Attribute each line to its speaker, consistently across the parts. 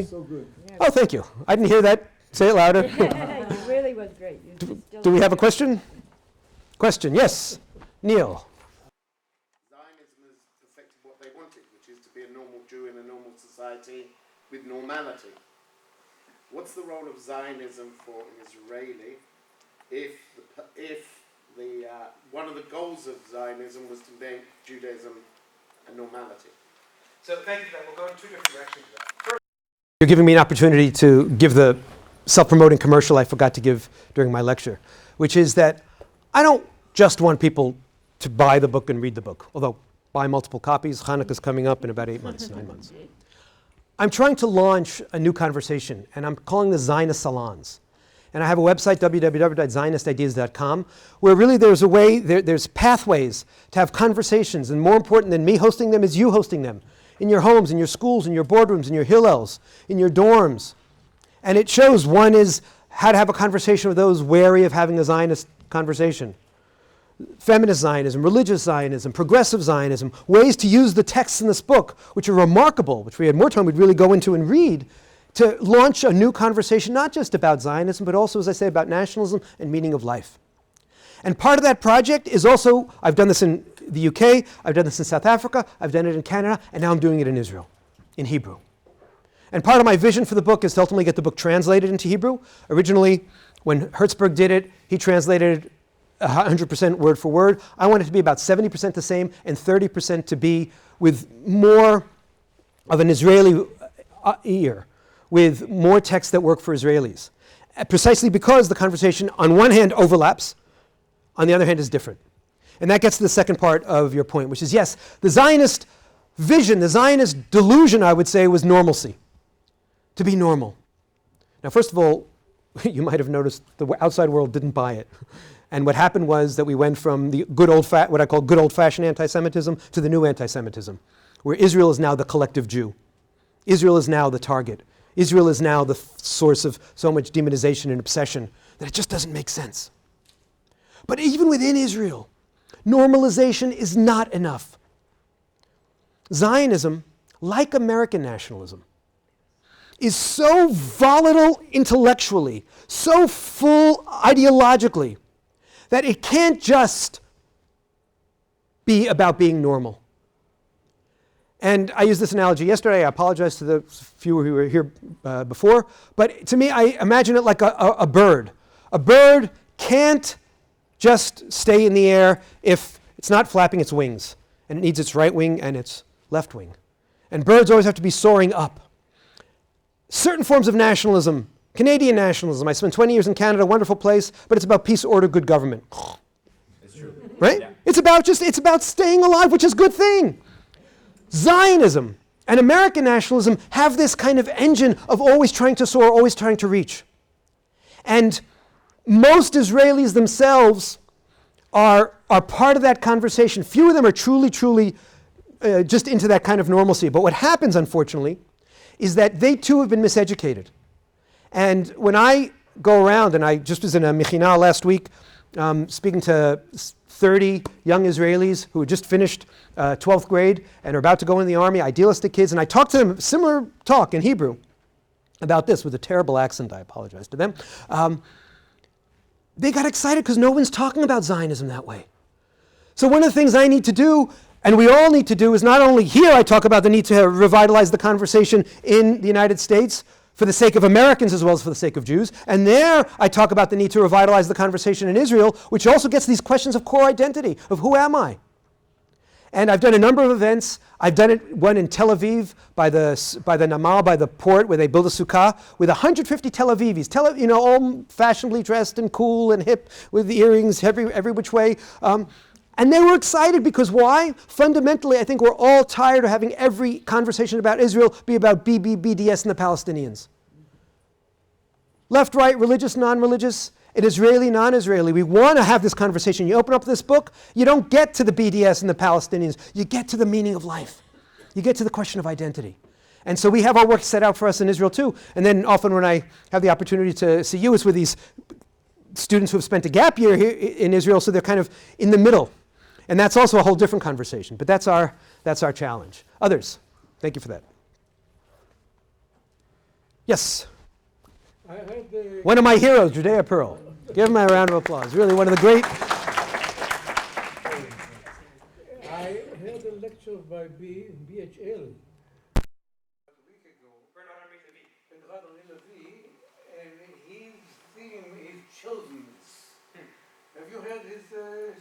Speaker 1: So good.
Speaker 2: Oh, thank you. I didn't hear that. Say it louder.
Speaker 3: It really was great.
Speaker 2: Do we have a question? Question, yes. Neil.
Speaker 4: Zionism has perfected what they wanted, which is to be a normal Jew in a normal society with normality. What's the role of Zionism for an Israeli if one of the goals of Zionism was to make Judaism a normality?
Speaker 5: So thank you for that. We'll go in two different directions with that. First,
Speaker 2: You're giving me an opportunity to give the self-promoting commercial I forgot to give during my lecture, which is that I don't just want people to buy the book and read the book, although buy multiple copies. Hanukkah's coming up in about 8 months, 9 months. I'm trying to launch a new conversation, and I'm calling the Zionist Salons. And I have a website, www.zionistideas.com, where really there's a way, there's pathways to have conversations, and more important than me hosting them is you hosting them. In your homes, in your schools, in your boardrooms, in your hillels, in your dorms. And it shows one is how to have a conversation with those wary of having a Zionist conversation. Feminist Zionism, religious Zionism, progressive Zionism, ways to use the texts in this book, which are remarkable, which we had more time we'd really go into and read, to launch a new conversation, not just about Zionism, but also, as I say, about nationalism and meaning of life. And part of that project is also, I've done this in the UK, I've done this in South Africa, I've done it in Canada, and now I'm doing it in Israel, in Hebrew. And part of my vision for the book is to ultimately get the book translated into Hebrew. Originally, when Hertzberg did it, he translated 100% word for word. I want it to be about 70% the same and 30% to be with more of an Israeli ear, with more texts that work for Israelis. Precisely because the conversation on one hand overlaps, on the other hand is different. And that gets to the second part of your point, which is yes, the Zionist vision, the Zionist delusion, I would say, was normalcy. To be normal. Now, first of all, you might have noticed the outside world didn't buy it. And what happened was that we went from the what I call good old-fashioned anti-Semitism to the new anti-Semitism, where Israel is now the collective Jew. Israel is now the target. Israel is now the source of so much demonization and obsession that it just doesn't make sense. But even within Israel, normalization is not enough. Zionism, like American nationalism, is so volatile intellectually, so full ideologically, that it can't just be about being normal. And I used this analogy yesterday. I apologize to the few who were here before. But to me, I imagine it like a bird. A bird can't just stay in the air if it's not flapping its wings. And it needs its right wing and its left wing. And birds always have to be soaring up. Certain forms of nationalism, Canadian nationalism. I spent 20 years in Canada, a wonderful place, but it's about peace, order, good government.
Speaker 5: it's true.
Speaker 2: Right?
Speaker 5: Yeah.
Speaker 2: It's about staying alive, which is a good thing. Zionism and American nationalism have this kind of engine of always trying to soar, always trying to reach. And most Israelis themselves are part of that conversation. Few of them are truly just into that kind of normalcy. But what happens, unfortunately, is that they too have been miseducated. And when I go around, and I just was in a mechina last week, speaking to 30 young Israelis who had just finished 12th grade and are about to go in the army, idealistic kids, and I talked to them, similar talk in Hebrew about this with a terrible accent, I apologize to them. They got excited because no one's talking about Zionism that way. So one of the things I need to do, and we all need to do, is not only here I talk about the need to revitalize the conversation in the United States for the sake of Americans as well as for the sake of Jews, and there I talk about the need to revitalize the conversation in Israel, which also gets these questions of core identity, of who am I? And I've done a number of events. I've done one in Tel Aviv by the Namal, by the port, where they build a sukkah with 150 Tel Avivis, all fashionably dressed and cool and hip with the earrings every which way. And they were excited because why? Fundamentally, I think we're all tired of having every conversation about Israel be about BDS and the Palestinians. Left, right, religious, non-religious, and Israeli, non-Israeli. We want to have this conversation. You open up this book, you don't get to the BDS and the Palestinians. You get to the meaning of life. You get to the question of identity. And so we have our work set out for us in Israel too. And then often when I have the opportunity to see you, it's with these students who have spent a gap year here in Israel, so they're kind of in the middle. And that's also a whole different conversation. But that's our challenge. Others, thank you for that. Yes.
Speaker 1: I heard the
Speaker 2: One of my heroes, Judea Pearl. Give him a round of applause. Really one of the great.
Speaker 1: I heard a lecture by BHL a week ago, Bernard Henri Levy, and his theme is chosenness. Have you heard his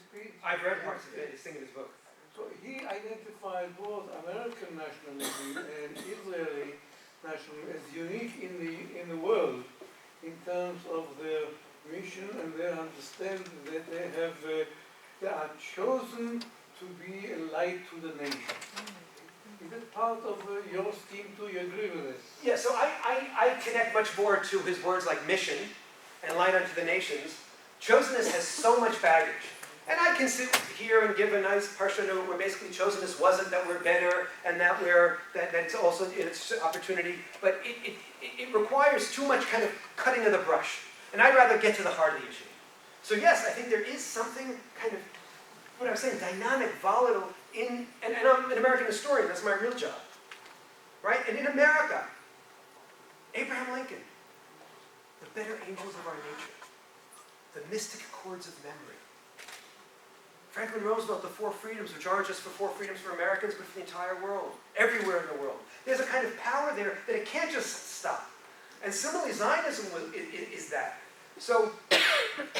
Speaker 1: speech?
Speaker 5: I've read parts of it. It's in his book.
Speaker 1: So he identified both American nationalism and Israeli nationalism as unique in the world in terms of their mission and their understanding that they are chosen to be a light to the nation. Is it part of your scheme too? You agree with this?
Speaker 5: Yeah, so I connect much more to his words like mission and light unto the nations. Chosenness has so much baggage. And I can sit here and give a nice parsha note where basically chosenness wasn't that we're better and that it's also it's opportunity, but it requires too much kind of cutting of the brush. And I'd rather get to the heart of the issue. So yes, I think there is something kind of, what I was saying, dynamic, volatile and I'm an American historian, that's my real job. Right? And in America, Abraham Lincoln, the better angels of our nature, the mystic chords of memory. Franklin Roosevelt, the four freedoms, which aren't just for four freedoms for Americans, but for the entire world, everywhere in the world. There's a kind of power there that it can't just stop. And similarly, Zionism is that. So,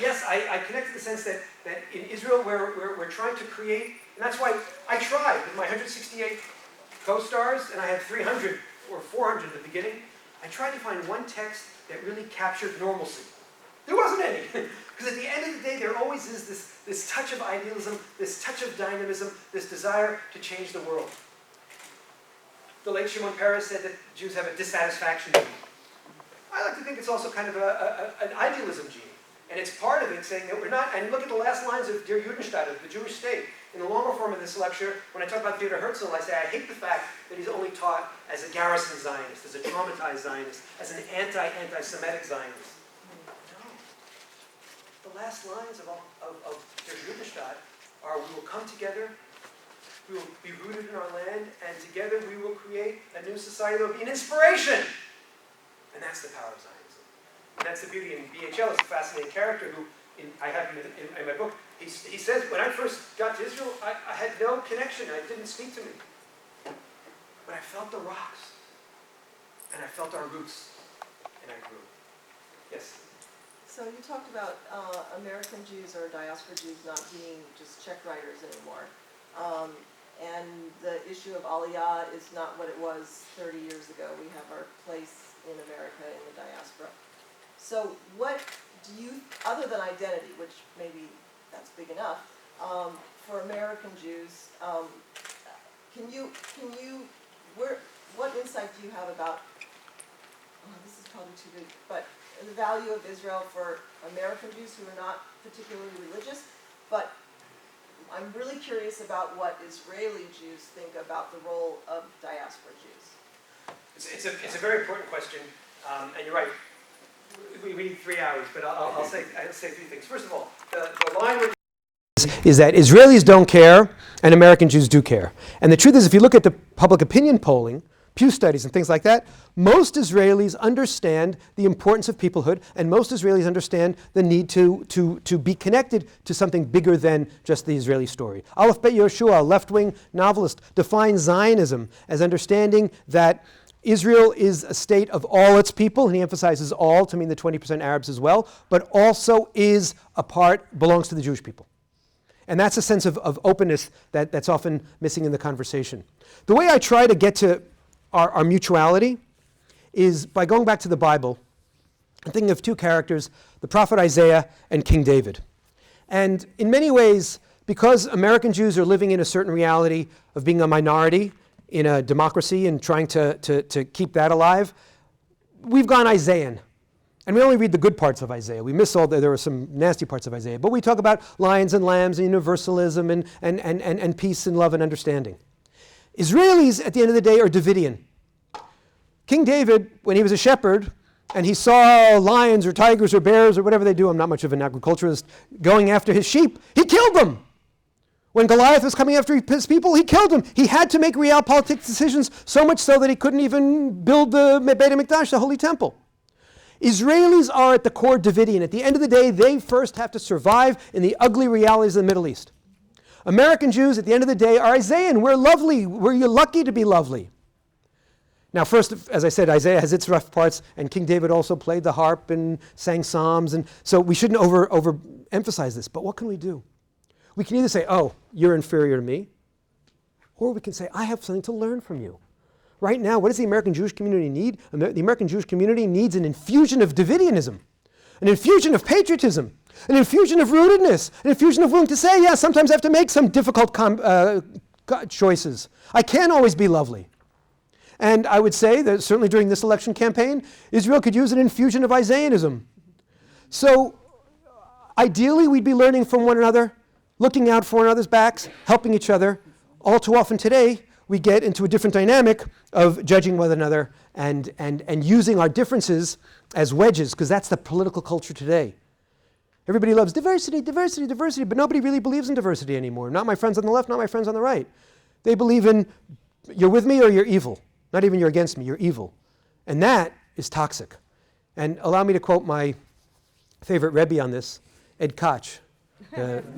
Speaker 5: yes, I connect to the sense that in Israel we're trying to create, and that's why I tried with my 168 co-stars, and I had 300 or 400 at the beginning. I tried to find one text that really captured normalcy. There wasn't any. Because at the end of the day, there always is this touch of idealism, this touch of dynamism, this desire to change the world. The late Shimon Peres said that Jews have a dissatisfaction gene. I like to think it's also kind of an idealism gene. And it's part of it saying that we're not, and look at the last lines of Der Judenstaat, of the Jewish state. In the longer form of this lecture, when I talk about Theodor Herzl, I say I hate the fact that he's only taught as a garrison Zionist, as a traumatized Zionist, as an anti-Semitic Zionist. The last lines of Der Judenstaat are, we will come together, we will be rooted in our land, and together we will create a new society that will be an inspiration. And that's the power of Zionism. And that's the beauty. And BHL is a fascinating character who, I have him in my book, he says, when I first got to Israel, I had no connection. It didn't speak to me. But I felt the rocks. And I felt our roots. And I grew. Yes?
Speaker 6: So you talked about American Jews or diaspora Jews not being just check writers anymore. And the issue of Aliyah is not what it was 30 years ago. We have our place in America in the diaspora. So what do you, other than identity, which maybe that's big enough, for American Jews, what insight do you have about, this is probably too big, but the value of Israel for American Jews who are not particularly religious, but I'm really curious about what Israeli Jews think about the role of diaspora Jews.
Speaker 5: It's a very important question, and you're right. We need 3 hours, but I'll say 3 things. First of all, the line with
Speaker 2: is that Israelis don't care and American Jews do care. And the truth is, if you look at the public opinion polling, Pew studies and things like that, most Israelis understand the importance of peoplehood, and most Israelis understand the need to be connected to something bigger than just the Israeli story. Aleph Bet Yehoshua, a left-wing novelist, defines Zionism as understanding that Israel is a state of all its people, and he emphasizes all to mean the 20% Arabs as well, but also belongs to the Jewish people. And that's a sense of openness that's often missing in the conversation. The way I try to get to our mutuality is by going back to the Bible and thinking of two characters, the prophet Isaiah and King David. And in many ways, because American Jews are living in a certain reality of being a minority in a democracy and trying to keep that alive, we've gone Isaiah. And we only read the good parts of Isaiah. We miss there were some nasty parts of Isaiah. But we talk about lions and lambs and universalism and peace and love and understanding. Israelis, at the end of the day, are Davidian. King David, when he was a shepherd, and he saw lions or tigers or bears or whatever they do, I'm not much of an agriculturalist, going after his sheep, he killed them. When Goliath was coming after his people, he killed him. He had to make realpolitik decisions, so much so that he couldn't even build the Beit HaMikdash, the Holy Temple. Israelis are at the core Davidian. At the end of the day, they first have to survive in the ugly realities of the Middle East. American Jews, at the end of the day, are Isaiah. We're lovely. We're lucky to be lovely. Now, first, as I said, Isaiah has its rough parts, and King David also played the harp and sang psalms, and so we shouldn't overemphasize this. But what can we do? We can either say, oh, you're inferior to me, or we can say, I have something to learn from you. Right now, what does the American Jewish community need? The American Jewish community needs an infusion of Davidianism, an infusion of patriotism, an infusion of rootedness, an infusion of willing to say, yeah, sometimes I have to make some difficult choices. I can't always be lovely. And I would say that certainly during this election campaign, Israel could use an infusion of Isaianism. So ideally, we'd be learning from one another, looking out for one another's backs, helping each other. All too often today, we get into a different dynamic of judging one another and using our differences as wedges, because that's the political culture today. Everybody loves diversity, diversity, diversity, but nobody really believes in diversity anymore. Not my friends on the left, not my friends on the right. They believe in you're with me or you're evil. Not even you're against me, you're evil. And that is toxic. And allow me to quote my favorite Rebbe on this, Ed Koch,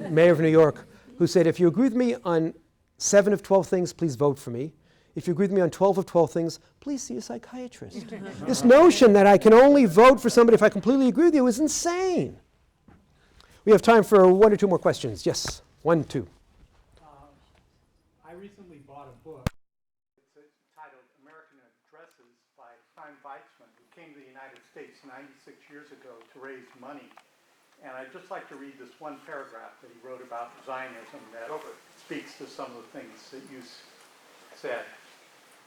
Speaker 2: Mayor of New York, who said, if you agree with me on 7 of 12 things, please vote for me. If you agree with me on 12 of 12 things, please see a psychiatrist. This notion that I can only vote for somebody if I completely agree with you is insane. We have time for 1 or 2 more questions. Yes, 1, 2.
Speaker 7: I recently bought a book. It's titled American Addresses by Chaim Weizmann, who came to the United States 96 years ago to raise money. And I'd just like to read this one paragraph that he wrote about Zionism that speaks to some of the things that you said.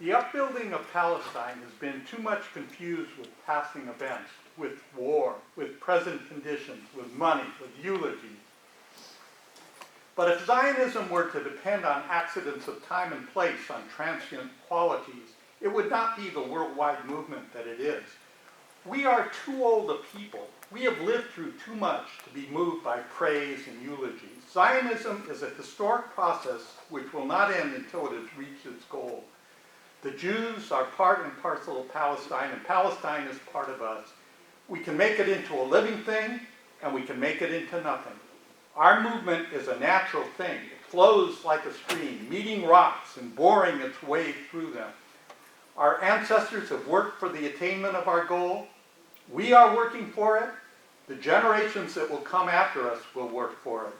Speaker 7: The upbuilding of Palestine has been too much confused with passing events, with war, with present conditions, with money, with eulogy. But if Zionism were to depend on accidents of time and place, on transient qualities, it would not be the worldwide movement that it is. We are too old a people. We have lived through too much to be moved by praise and eulogy. Zionism is a historic process which will not end until it has reached its goal. The Jews are part and parcel of Palestine, and Palestine is part of us. We can make it into a living thing, and we can make it into nothing. Our movement is a natural thing. It flows like a stream, meeting rocks and boring its way through them. Our ancestors have worked for the attainment of our goal. We are working for it. The generations that will come after us will work for it.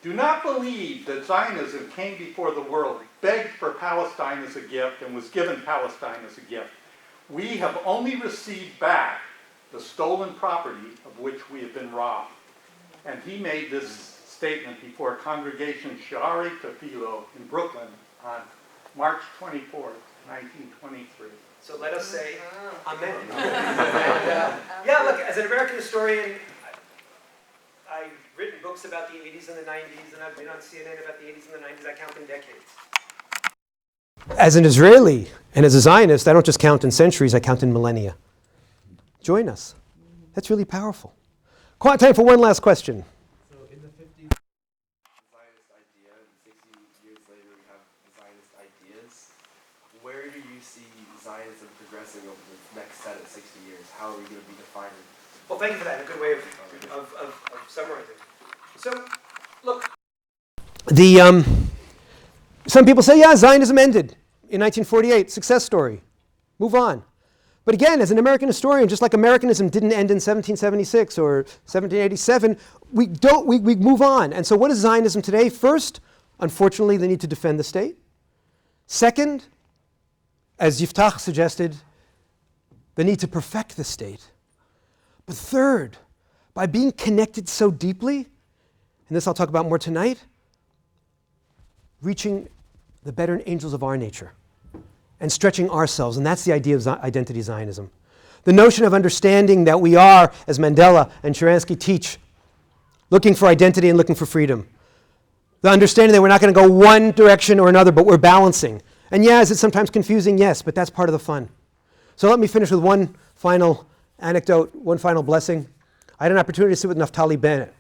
Speaker 7: Do not believe that Zionism came before the world, begged for Palestine as a gift, and was given Palestine as a gift. We have only received back the stolen property of which we have been robbed. And he made this statement before Congregation Shari Tefillo in Brooklyn on March 24th, 1923.
Speaker 5: So let us say amen. Yeah, look, as an American historian, I've written books about the 80s and the 90s, and I've been on CNN about the 80s and the 90s. I count in decades.
Speaker 2: As an Israeli and as a Zionist, I don't just count in centuries, I count in millennia. Join us. That's really powerful. Time for one last question.
Speaker 8: So in the 50s, the Zionist Idea, and 60 years later we have the Zionist Ideas. Where do you see Zionism progressing over the next set of 60 years? How are we going to be defining?
Speaker 5: Well, thank you for that. A good way of summarizing. So, look.
Speaker 2: Some people say, yeah, Zionism ended in 1948. Success story. Move on. But again, as an American historian, just like Americanism didn't end in 1776 or 1787, we move on. And so what is Zionism today? First, unfortunately, they need to defend the state. Second, as Yiftach suggested, the need to perfect the state. But third, by being connected so deeply, and this I'll talk about more tonight, reaching the better angels of our nature and stretching ourselves, and that's the idea of identity Zionism. The notion of understanding that we are, as Mandela and Sharansky teach, looking for identity and looking for freedom. The understanding that we're not going to go one direction or another, but we're balancing. And yeah, is it sometimes confusing? Yes, but that's part of the fun. So let me finish with one final anecdote, one final blessing. I had an opportunity to sit with Naftali Bennett.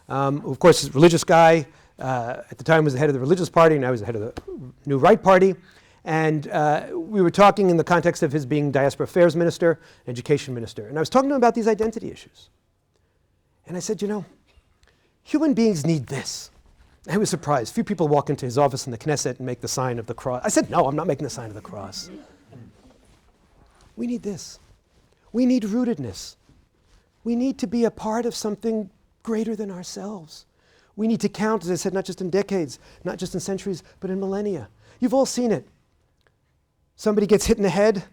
Speaker 2: Of course, he's a religious guy, At the time, I was the head of the religious party, and I was the head of the New Right Party. And we were talking in the context of his being diaspora affairs minister, education minister. And I was talking to him about these identity issues. And I said, you know, human beings need this. I was surprised. Few people walk into his office in the Knesset and make the sign of the cross. I said, no, I'm not making the sign of the cross. We need this. We need rootedness. We need to be a part of something greater than ourselves. We need to count, as I said, not just in decades, not just in centuries, but in millennia. You've all seen it. Somebody gets hit in the head,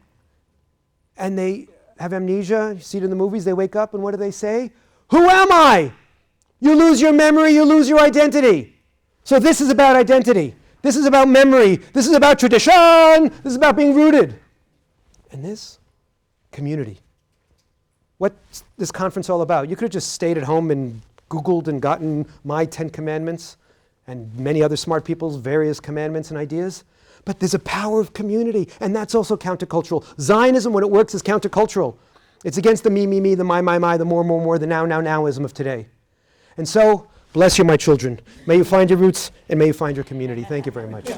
Speaker 2: and they have amnesia. You see it in the movies. They wake up, and what do they say? Who am I? You lose your memory, you lose your identity. So this is about identity. This is about memory. This is about tradition. This is about being rooted. And this, community. What's this conference all about? You could have just stayed at home and Googled and gotten my 10 commandments and many other smart people's various commandments and ideas. But there's a power of community, and that's also countercultural. Zionism, when it works, is countercultural. It's against the me, the my, the more, the nowism of today. And so, bless you, my children. May you find your roots, and may you find your community. Thank you very much.